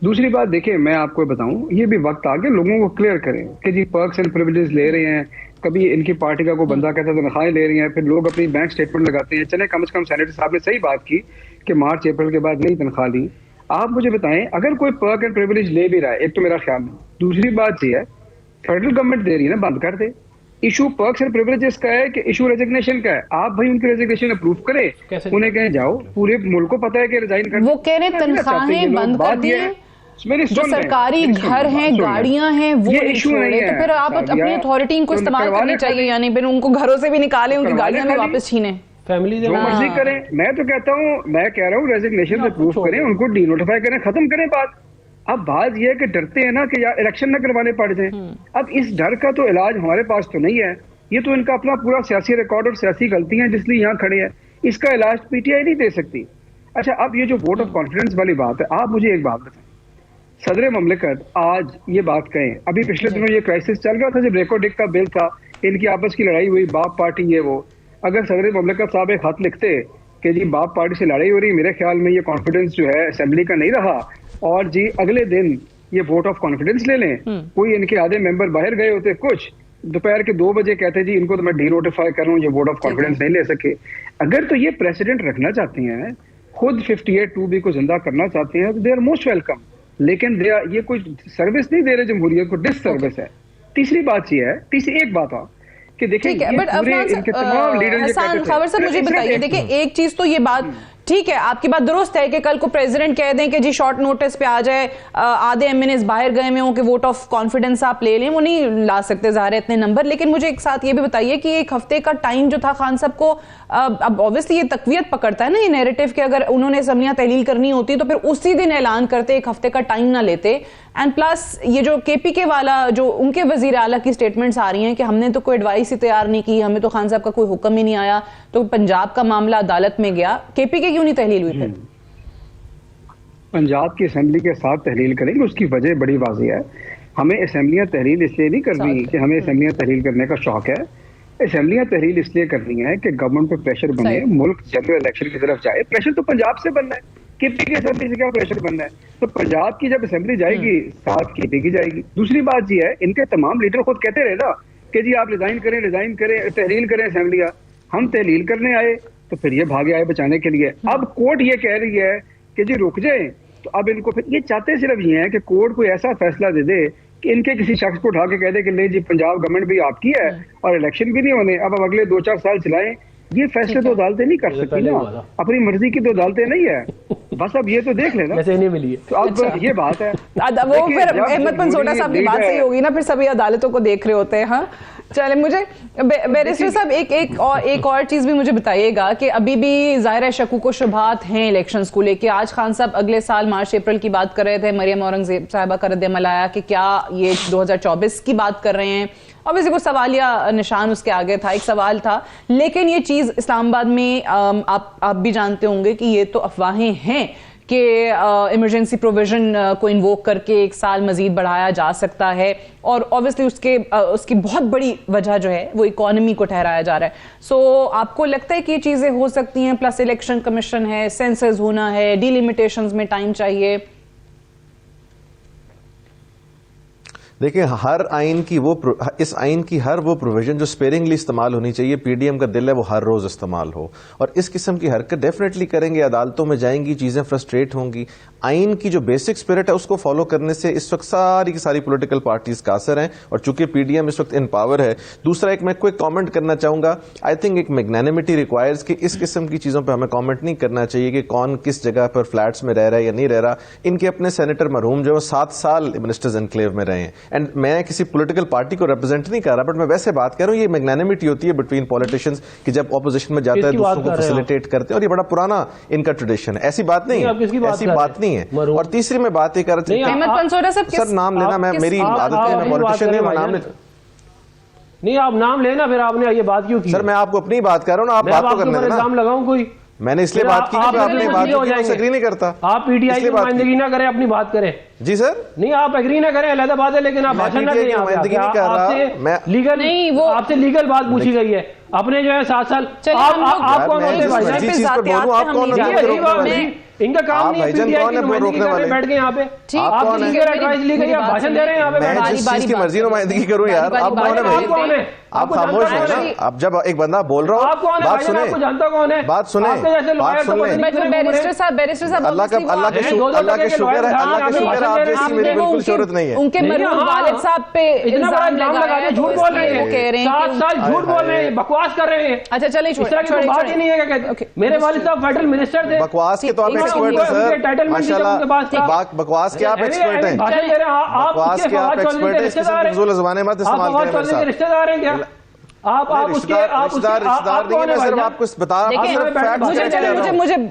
دوسری بات دیکھیں, میں آپ کو بتاؤں, یہ بھی وقت آ گیا لوگوں کو کلیئر کریں کہ جی پرکس اینڈ پریویلیجز لے رہے ہیں, کبھی ان کی پارٹی کا کوئی بندہ کہتا ہے تنخواہیں لے رہی ہیں, پھر لوگ اپنی بینک اسٹیٹمنٹ لگاتے ہیں. چلیں کم از کم سینیٹر صاحب نے صحیح بات کی کہ مارچ اپریل کے بعد نہیں تنخواہ لی. آپ مجھے بتائیں, اگر کوئی پرک اینڈ پریویلیج لے بھی رہا ہے, ایک تو میرا خیال نہیں, دوسری بات یہ ہے فیڈرل گورنمنٹ دے رہی ہے نا, بند کر دے. ایشو پرکس اینڈ پریویلیجز کا ہے کہ ایشو ریزگنیشن کا ہے؟ آپ بھائی ان کی ریزگنیشن اپروو کریں, انہیں کہیں جاؤ, پورے ملک کو پتہ ہے کہ ریزائن کریں. وہ کہہ رہے تنخواہیں بند کر دیں, جو سرکاری گھر ہیں, گاڑیاں ہیں, وہ نہیں چھوڑے, تو پھر آپ اپنی اتھارٹی ان کو استعمال کرنی چاہیے, یعنی پھر ان کو گھروں سے بھی نکالیں, ان کی گاڑیاں بھی واپس چھینیں, جو مرضی کریں. میں تو کہتا ہوں, میں کہہ رہا ہوں ریزگنیشن سے پروف کریں, ان کو ڈی نوٹیفائی کریں, ختم کریں بات. اب بات یہ ہے کہ ڈرتے ہیں نا کہ یار الیکشن نہ کروانے پڑ جائیں. اب اس ڈر کا تو علاج ہمارے پاس تو نہیں ہے, یہ تو ان کا اپنا پورا سیاسی ریکارڈ اور سیاسی غلطی ہیں جس لیے یہاں کھڑے ہیں. اس کا علاج پی ٹی آئی نہیں دے سکتی. اچھا اب یہ جو ووٹ آف کانفیڈنس والی بات ہے, آپ مجھے ایک بات بتائیں, صدر مملکت آج یہ بات کہیں, ابھی پچھلے دنوں یہ کرائسس چل رہا تھا جب ریکو ڈک کا بل تھا, ان کی آپس کی لڑائی ہوئی, باپ پارٹی یہ وہ, اگر صدر مملکت صاحب ایک خط لکھتے کہ جی باپ پارٹی سے لڑائی ہو رہی, میرے خیال میں یہ کانفیڈنس جو ہے اسمبلی کا نہیں رہا, اور جی اگلے دن یہ ووٹ آف کانفیڈنس لے لیں. کوئی ان کے آدھے ممبر باہر گئے ہوتے, کچھ دوپہر کے 2 بجے کہتے جی ان کو تو میں ڈی نوٹیفائی کر رہا ہوں, یہ ووٹ آف کانفیڈنس نہیں لے سکے. اگر تو یہ پریسیڈنٹ رکھنا چاہتے ہیں, خود 58(2)B کو زندہ کرنا چاہتے ہیں, تو دے آر موسٹ ویلکم, لیکن یہ کوئی سروس نہیں دے رہے جمہوریت کو, ڈس سروس ہے. تیسری بات یہ ہے, تیسری ایک بات کہ دیکھیں, حسان خاور صاحب مجھے بتائیے, دیکھیں ایک چیز تو یہ بات ٹھیک ہے, آپ کی بات درست ہے کہ کل کو پریزیڈنٹ کہہ دیں کہ جی شارٹ نوٹس پہ آ جائے, آدھے ایم این ایز باہر گئے میں ہوں کہ ووٹ آف کانفیڈنس آپ لے لیں, وہ نہیں لا سکتے ظاہر ہے اتنے نمبر. لیکن مجھے ایک ساتھ یہ بھی بتائیے کہ ایک ہفتے کا ٹائم جو تھا خان صاحب کو, اب اوبیسلی یہ تقویت پکڑتا ہے نا یہ نیریٹو کہ اگر انہوں نے اسمبلیاں تحلیل کرنی ہوتی تو پھر اسی دن اعلان کرتے, ایک ہفتے کا ٹائم نہ لیتے. اینڈ پلس یہ جو کے پی کے والا جو ان کے وزیر اعلیٰ کی سٹیٹمنٹس آ رہی ہیں کہ ہم نے تو کوئی ایڈوائس ہی تیار نہیں کی, ہمیں تو خان صاحب کا کوئی حکم ہی نہیں آیا, تو پنجاب کا معاملہ عدالت میں گیا, کے پی کے کیوں نہیں تحلیل ہوئی؟ پھر پنجاب کی اسمبلی کے ساتھ تحلیل کریں گے, اس کی وجہ بڑی واضح ہے. ہمیں اسمبلیاں تحلیل اس لیے نہیں کرنی کہ ہمیں اسمبلیاں تحلیل کرنے کا شوق ہے, اسمبلیاں تحلیل اس لیے کرنی ہے کہ گورنمنٹ پہ پریشر بنے, ملک جنرل الیکشن کی طرف جائے. پریشر تو پنجاب سے بننا ہے, کے پی کی اسمبلی سے کیا پریشر بننا ہے؟ تو پنجاب کی جب اسمبلی جائے گی ساتھ کے پی کی جائے گی. دوسری بات یہ ہے, ان کے تمام لیڈر خود کہتے رہے نا کہ جی آپ ریزائن کریں, تحلیل کریں اسمبلیاں. ہم تحلیل کرنے آئے تو پھر یہ بھاگے آئے بچانے کے لیے. اب کورٹ یہ کہہ رہی ہے کہ جی رک جائیں, تو اب ان کو پھر یہ چاہتے صرف یہ ہے کہ کورٹ کوئی ایسا فیصلہ دے دے کہ ان کے کسی شخص کو اٹھا کے کہہ دے کہ لے جی پنجاب گورنمنٹ بھی آپ کی ہے اور الیکشن بھی نہیں ہونے, اب اگلے 2-4 سال چلائیں. یہ فیصلے تو عدالتیں نہیں کر سکتی نا, اپنی مرضی کی تو عدالتیں نہیں ہے. بس اب یہ تو دیکھ لینا, تو اب یہ بات ہے. وہ پھر احمد پنسوٹا صاحب کی بات صحیح ہوگی نا, پھر سبھی عدالتوں کو دیکھ رہے ہوتے ہیں. ہاں چلے مجھے بیرسٹر صاحب ایک اور چیز بھی مجھے بتائیے گا کہ ابھی بھی ظاہر ہے شکوک و شبہات ہیں الیکشنز کو لے کے. آج خان صاحب اگلے سال مارچ اپریل کی بات کر رہے تھے, مریم اورنگزیب صاحبہ کا رد عمل آیا کہ کیا یہ 2024 کی بات کر رہے ہیں. obviously کوئی سوالیہ نشان اس کے آگے تھا, ایک سوال تھا, لیکن یہ چیز اسلام آباد میں آپ بھی جانتے ہوں گے کہ یہ تو افواہیں ہیں کہ ایمرجنسی پروویژن کو انووک کر کے 1 سال مزید بڑھایا جا سکتا ہے, اور obviously اس کی بہت بڑی وجہ جو ہے وہ اکانومی کو ٹھہرایا جا رہا ہے. سو آپ کو لگتا ہے کہ یہ چیزیں ہو سکتی ہیں؟ پلس الیکشن کمیشن ہے, سینسز ہونا ہے, ڈیلیمیٹیشنز میں ٹائم چاہیے. دیکھیں ہر آئین کی اس آئین کی ہر وہ پروویژن جو سپیرنگلی استعمال ہونی چاہیے, پی ڈی ایم کا دل ہے وہ ہر روز استعمال ہو, اور اس قسم کی حرکت ڈیفینیٹلی کریں گے, عدالتوں میں جائیں گی, چیزیں فرسٹریٹ ہوں گی. آئین کی جو بیسک اسپرٹ ہے اس کو فالو کرنے سے اس وقت ساری کی ساری پولیٹیکل پارٹیز قاصر ہیں, اور چونکہ پی ڈی ایم اس وقت ان پاور ہے. دوسرا ایک میں کوئی کامنٹ کرنا چاہوں گا, آئی تھنک ایک میگنینیمٹی ریکوائرز کہ اس قسم کی چیزوں پہ ہمیں کامنٹ نہیں کرنا چاہیے کہ کون کس جگہ پر فلیٹس میں رہ رہا ہے یا نہیں رہ رہا. ان کے اپنے سینیٹر مرحوم جو 7 سال منسٹرز انکلیو میں رہے ہیں, اینڈ میں کسی پولیٹیکل پارٹی کو ریپرزینٹ نہیں کر رہا, بٹ میں ویسے بات کر رہا ہوں, یہ میگنینیمٹی ہوتی ہے بٹوین پولیٹیشینز کہ جب اپوزیشن میں جاتا ہے دوسروں کو فیسیلیٹیٹ کرتے ہیں, اور یہ بڑا پرانا ان کا ٹریڈیشن ہے. ایسی بات نہیں ہے, ایسی بات نہیں ہے. اور تیسری میں بات یہ کر رہا تھا, احمد پنسوڑا صاحب سر نام لینا, میری عادت ہے, میں پولیٹیشین نہیں, میں نام نہیں, آپ نام لینا, پھر آپ نے یہ بات کیوں کی؟ سر میں آپ کو اپنی بات کر رہا ہوں, آپ بات تو کرنے دینا. الزام لگاؤں کوئی؟ میں نے اس لیے بات کی کہ آپ نے بات کی, میں ایگری نہیں کرتا. آپ پی ٹی آئی کی نمائندگی نہ کریں, اپنی بات کریں. جی سر, نہیں آپ ایگری نہ کریں, علیحدہ بات ہے, لیکن آپ بھاشن نہ دیں. آپ سے لیگل بات پوچھی گئی ہے, اپنے جو ہے 7 سال. آپ کون ان کا کام نہیں ہے پی ٹی آئی کی نمائندگی کرنے بیٹھ گئے یہاں پہ, آپ سے لیگل ایڈوائز لی گئی, آپ بھاشن دے رہے ہیں یہاں پہ. میں جس چیز کی مرضی نمائندگی کروں یار, آپ کون ہے؟ آپ خاموش ہیں نا, اب جب ایک بندہ بول رہا ہو بات سنیں, بات سنیں, بات سن لیں. بیرسٹر صاحب اللہ کا شکر ہے, اللہ کا شکر ہے, آپ جیسی میری بالکل شہرت نہیں ہے. ان کے مرحوم والد صاحب پہ الزام لگا ہے, جھوٹ بول رہے ہیں, 7 سال جھوٹ بول رہے ہیں, بکواس کر رہے ہیں. اچھا چلیں چھوڑیں, بات ہی نہیں ہے کہ میرے والد صاحب فیڈرل منسٹر تھے. بکواس کے تو آپ ایکسپرٹ ہیں سر, ماشاءاللہ. بکواس کے آپ ایکسپرٹ ہیں, بکواس کے آپ ایکسپرٹ ہیں, اس قسم کی فضول زبانیں مت استعمال کریں میرے ساتھ. رشتہ دار ہیں کیا آپ؟ رشتہ دار نہیں ہے, میں صرف آپ کو بتا رہا ہوں.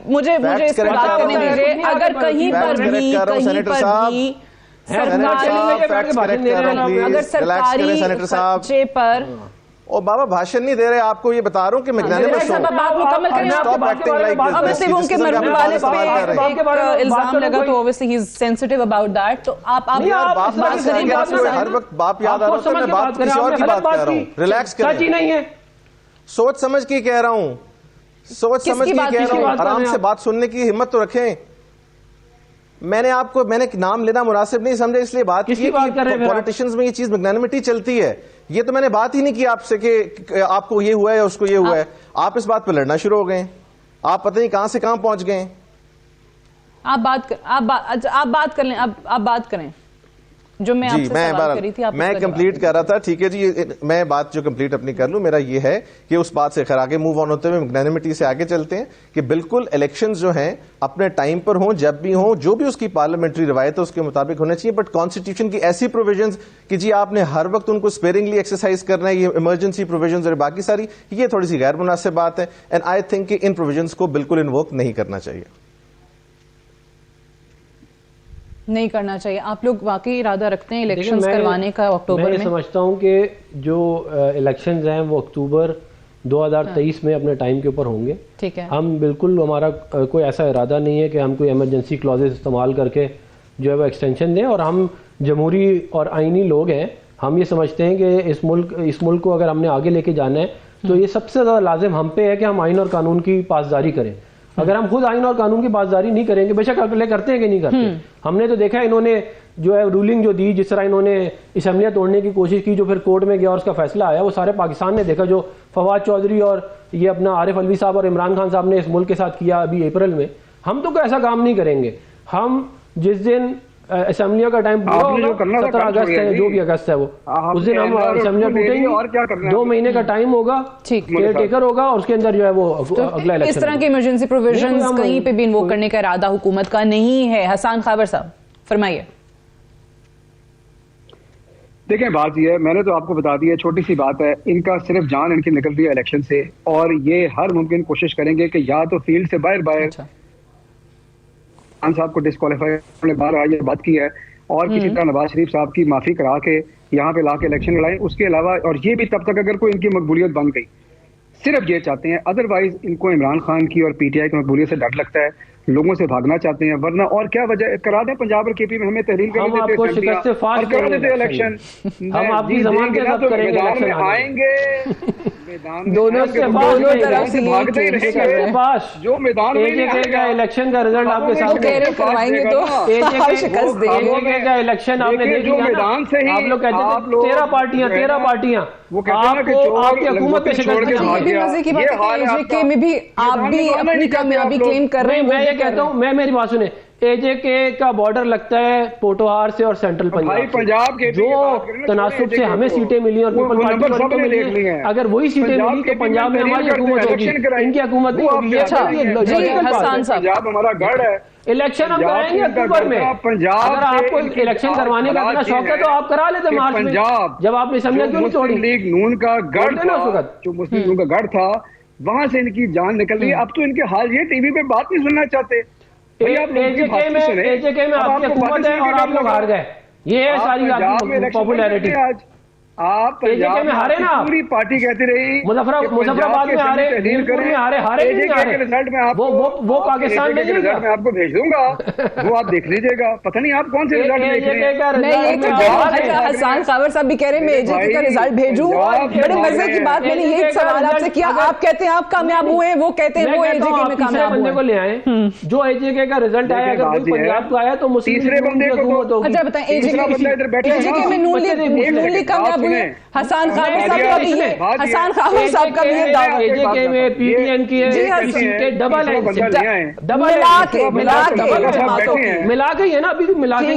مجھے اس پہ بات کرنے دیجیے. اگر کہیں پر بھی اگر سرکاری خرچے پر, او بابا بھاشن نہیں دے رہے, آپ کو یہ بتا رہا ہوں کہ بات مکمل کریں. obviously وہ ان کے مرحوم والد پہ الزام لگا, تو obviously he is sensitive about that. تو آپ بات کریں, ہر وقت باپ یاد آ رہا ہوتا ہے, میں بات کسی اور کی بات کر رہا ہوں. ریلیکس کریں, سچ ہی نہیں ہے, سوچ سمجھ کے کہہ رہا ہوں, سوچ سمجھ کے کہہ رہا ہوں, آرام سے بات سننے کی ہمت تو رکھیں. میں نے نام لینا مناسب نہیں سمجھا, اس لیے بات کی کہ پولیٹیشنز میں یہ چیز میگنینیمٹی چلتی ہے. یہ تو میں نے بات ہی نہیں کی آپ سے کہ آپ کو یہ ہوا ہے یا اس کو یہ ہوا ہے. آپ اس بات پہ لڑنا شروع ہو گئے, آپ پتہ نہیں کہاں سے کہاں پہنچ گئے. آپ بات کر لیں, آپ بات کریں جو میں آپ سے سوال کری تھی. میں کمپلیٹ کر رہا تھا, ٹھیک ہے جی, میں بات جو کمپلیٹ اپنی کر لوں. میرا یہ ہے کہ اس بات سے خیر آگے موو آن ہوتے ہوئے میگنینیمٹی سے آگے چلتے ہیں کہ بالکل الیکشنز جو ہیں اپنے ٹائم پر ہوں, جب بھی ہوں, جو بھی اس کی پارلیمنٹری روایت ہے اس کے مطابق ہونا چاہیے. بٹ کانسٹیٹیوشن کی ایسی پروویژنز کہ جی آپ نے ہر وقت ان کو اسپیرنگلی ایکسرسائز کرنا ہے, یہ ایمرجنسی پروویژنز اور باقی ساری, یہ تھوڑی سی غیر مناسب بات ہے. اینڈ آئی تھنک کہ ان پروویژنز کو بالکل انووک نہیں کرنا چاہیے. نہیں کرنا چاہیے. آپ لوگ واقعی ارادہ رکھتے ہیں الیکشنز کروانے کا اکتوبر میں؟ میں سمجھتا ہوں کہ جو الیکشنز ہیں وہ اکتوبر 2023 میں اپنے ٹائم کے اوپر ہوں گے. ٹھیک ہے, ہم بالکل, ہمارا کوئی ایسا ارادہ نہیں ہے کہ ہم کوئی ایمرجنسی کلازز استعمال کر کے جو ہے وہ ایکسٹینشن دیں. اور ہم جمہوری اور آئینی لوگ ہیں, ہم یہ سمجھتے ہیں کہ اس ملک کو اگر ہم نے آگے لے کے جانا ہے تو یہ سب سے زیادہ لازم ہم پہ ہے کہ ہم آئین اور قانون کی پاسداری کریں. اگر ہم خود آئین اور قانون کی پاسداری نہیں کریں گے, بے شک اگلے کرتے ہیں کہ نہیں کرتے, ہم نے تو دیکھا ہے انہوں نے جو ہے رولنگ جو دی, جس طرح انہوں نے اسمبلیاں توڑنے کی کوشش کی, جو پھر کورٹ میں گیا اور اس کا فیصلہ آیا, وہ سارے پاکستان نے دیکھا. جو فواد چودھری اور یہ اپنا عارف الوی صاحب اور عمران خان صاحب نے اس ملک کے ساتھ کیا ابھی اپریل میں, ہم تو کوئی ایسا کام نہیں کریں گے. ہم جس دن اسمبلیوں کا ٹائم پورا ہوگا, 17 اگست ہے, جو بھی اگست ہے وہ, اس دن ہم اسمبلیاں ٹوٹیں گی, 2 مہینے کا ٹائم ہوگا, کیئر ٹیکر ہوگا, اور اس کے اندر جو ہے وہ اگلا الیکشن. اس طرح کی ایمرجنسی پروویژنز کہیں پہ بھی انووک کرنے کا ارادہ حکومت کا نہیں ہے. حسان خابر صاحب فرمائیے. دیکھیں بات یہ ہے، میں نے تو آپ کو بتا دیا، چھوٹی سی بات ہے، ان کا صرف جان ان کی نکل رہی ہے الیکشن سے، اور یہ ہر ممکن کوشش کریں گے کہ یا تو فیلڈ سے باہر خان صاحب کو ڈسکوالیفائی نے باہر یہ بات کی ہے، اور کسی طرح نواز شریف صاحب کی معافی کرا کے یہاں پہ لا کے الیکشن لڑائیں. اس کے علاوہ، اور یہ بھی تب تک اگر کوئی ان کی مقبولیت بن گئی، صرف یہ چاہتے ہیں، ادروائز ان کو عمران خان کی اور پی ٹی آئی کی مقبولیت سے ڈر لگتا ہے، لوگوں سے بھاگنا چاہتے ہیں. ورنہ اور کیا وجہ، کرا دیں پنجاب اور کے پی میں ہمیں تحلیل کرنے دیتے اور کرا دیتے الیکشن، ہم آپ کی ضمانت کے ساتھ کریں گے الیکشن، آئیں گے دونوں طرف سے بھاگتے ہی رہیں گے جو میدان میں الیکشن کا رزلٹ آپ کے سامنے کروائیں گے تو آپ شکست دیں گے. الیکشن آپ نے دیکھ لیا نا، آپ لوگ کہتے تھے 13 پارٹیاں آپ کی حکومت پہ شکست یہ بھی مزے کی بات ہے کہ اے جے کے میں بھی آپ بھی اپنی کامیابی کلیم کر رہے ہیں. میں یہ کہتا ہوں، میری بات سنیں، اے جے کے کا بارڈر لگتا ہے پوٹوہار سے اور سینٹرل پنجاب سے، جو تناسب سے ہمیں سیٹیں ملی اور پیپل پارٹی کو ملی، اگر وہی سیٹیں ملی تو پنجاب میں ہماری حکومت ہوگی، ان کی حکومت نہیں ہوگی. پنجاب ہمارا گڑھ ہے. الیکشن ہم کرائیں گے اکتوبر میں، اگر آپ کو الیکشن کروانے کا اتنا شوق ہے تو آپ کرا لیتے مارچ میں، جب آپ نے سمجھا کیوں نہیں توڑی. مسلم لیگ نون کا گڑھ تھا، جو مسلم لیگ کا گڑھ تھا، وہاں سے ان کی جان نکل رہی ہے. اب تو ان کے حال یہ ٹی وی پہ بات نہیں سننا چاہتے. اے جے کے میں آپ کی حکومت ہے اور آپ لوگ ہار گئے، یہ ہے ساری آپ کی پاپولیرٹی. آپ پنجاب میں پوری پارٹی کہتی رہی، مظفر آباد میں ہارے، نیلپور میں ہارے نہیں ہارے، وہ پاکستان میں نہیں. میں آپ کو بھیج دوں گا، وہ آپ دیکھ لیجئے گا. پتہ نہیں آپ کون سے رزلٹ دیکھ رہے ہیں. حسان خاور صاحب بھی کہہ رہے ہیں میں اے جے کے کا رزلٹ بھیجوں. بڑے مزے کی بات، میں نے یہ سوال آپ سے کیا، آپ کہتے ہیں آپ کامیاب ہوئے، وہ کہتے ہیں وہ اے جے کے میں کامیاب ہوئے. بندے کو لے آئے جو اے جے کے کا رزلٹ آیا، اگر کوئی پنجاب کو آیا تو تیسرے بندے کو. اچھا بتائیں، اے جے کے میں نون لیگ کامیاب ہوئی ہے. حسان خاور صاحب کا بھی یہ دعویٰ، اے جے کے میں پی ٹی این کی سیٹیں ڈبل ہیں، ملا کے ہے نا، ابھی بھی ملا کے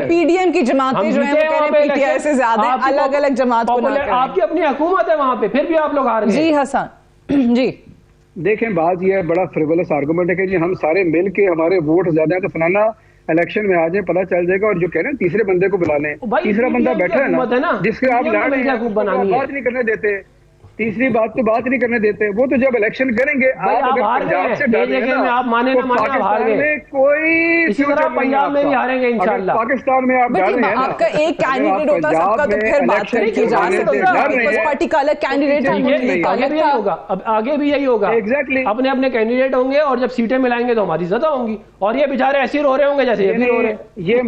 پی ڈی ایم کی جماعتیں جو ہیں وہ کہہ رہے ہیں پی ٹی آئی سے زیادہ ہیں، الگ الگ جماعت کو نہ کریں. آپ کی اپنی حکومت ہے وہاں پہ، پھر بھی آپ لوگ ہار گئے. جی حسان جی دیکھیں بات یہ ہے، بڑا فریولس آرگومنٹ ہے کہ جی ہم سارے مل کے ہمارے ووٹ زیادہ ہیں تو فلانا الیکشن میں آ جائیں، پتہ چل جائے گا. اور جو کہہ رہے ہیں تیسرے بندے کو بلا لیں، تیسرا بندہ بیٹھا ہے نا جس کے آپ لڑ رہے ہیں، بات نہیں کرنے دیتے. تیسری بات تو بات نہیں کرنے دیتے. وہ تو جب الیکشن کریں گے، آپ اگر پنجاب سے ڈر رہے ہیں نا، پاکستان میں کوئی اسی طرح پنجاب میں بھی ہاریں گے انشاءاللہ. پاکستان میں آپ ڈر رہے ہیں، آپ کا ایک کینڈیڈیٹ ہوتا ہے سب کا، تو پھر بات کی جا سکتی ہے. پیپلز پارٹی کا الگ کینڈیڈیٹ ہوگا، اب آگے بھی یہی ہوگا. اپنے اپنے کینڈیڈیٹ ہوں گے اور جب سیٹیں ملائیں گے تو ہماری زیادہ ہوں گی، اور یہ بیچارے ایسے ہی رو رہے ہوں گے جیسے یہ بھی رو رہے ہیں. یہ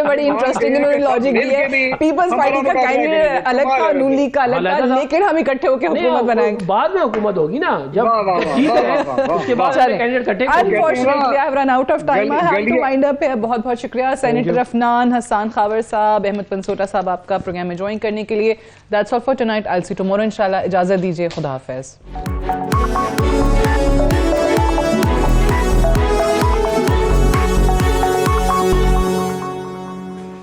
بڑی انٹرسٹنگ انہوں نے لاجک دی ہے. پیپلز پارٹی کا کینڈیڈیٹ الگ تھا، نون لیگ کا الگ تھا، لیکن ہم اکٹھے ہو کے حکومت بنائیں گے. بعد میں حکومت ہوگی نا، جب اس کے بعد کینڈیڈیٹ کٹے. Unfortunately, I have run out of time. I have to wind up. بہت بہت شکریہ سینیٹر افنان، حسان خاور صاحب، احمد پنسوٹا صاحب آپ کا پروگرام میں جوائن کرنے کے لیے. That's all for tonight. I'll see you tomorrow. انشاءاللہ اجازت دیجیے. خدا حافظ.